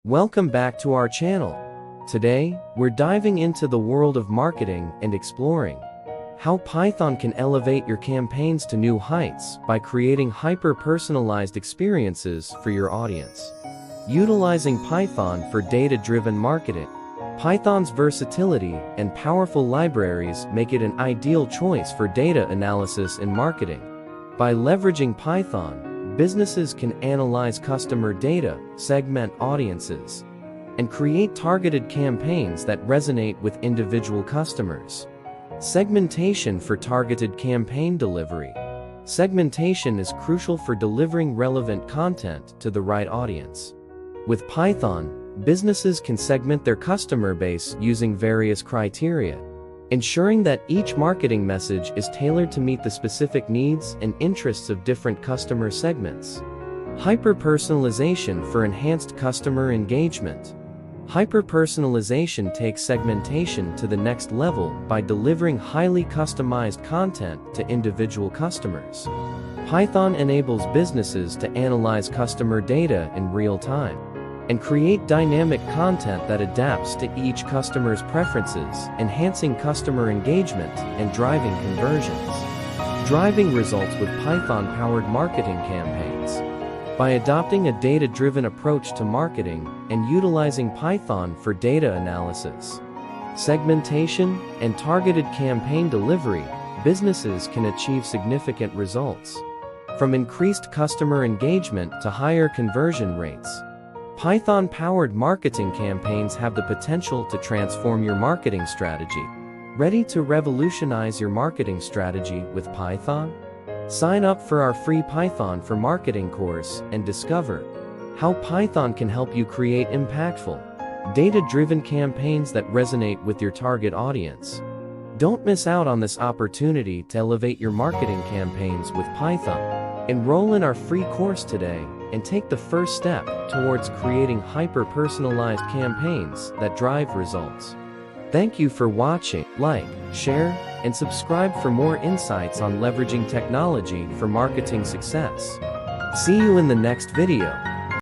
Welcome back to our channel. Today, we're diving into the world of marketing and exploring how Python can elevate your campaigns to new heights by creating hyper-personalized experiences for your audience. Utilizing Python for data-driven marketing. Python's versatility and powerful libraries make it an ideal choice for data analysis and marketing. By leveraging Python, businesses can analyze customer data, segment audiences, and create targeted campaigns that resonate with individual customers. Segmentation for targeted campaign delivery. Segmentation is crucial for delivering relevant content to the right audience. With Python, businesses can segment their customer base using various criteria, ensuring that each marketing message is tailored to meet the specific needs and interests of different customer segments. Hyper-personalization for enhanced customer engagement. Hyper-personalization takes segmentation to the next level by delivering highly customized content to individual customers. Python enables businesses to analyze customer data in real time and create dynamic content that adapts to each customer's preferences, enhancing customer engagement and driving conversions. Driving results with Python-powered marketing campaigns. By adopting a data-driven approach to marketing and utilizing Python for data analysis, segmentation, and targeted campaign delivery, businesses can achieve significant results. From increased customer engagement to higher conversion rates, Python-powered marketing campaigns have the potential to transform your marketing strategy. Ready to revolutionize your marketing strategy with Python? Sign up for our free Python for Marketing course and discover how Python can help you create impactful, data-driven campaigns that resonate with your target audience. Don't miss out on this opportunity to elevate your marketing campaigns with Python. Enroll in our free course today and take the first step towards creating hyper-personalized campaigns that drive results. Thank you for watching. Like, share, and subscribe for more insights on leveraging technology for marketing success. See you in the next video.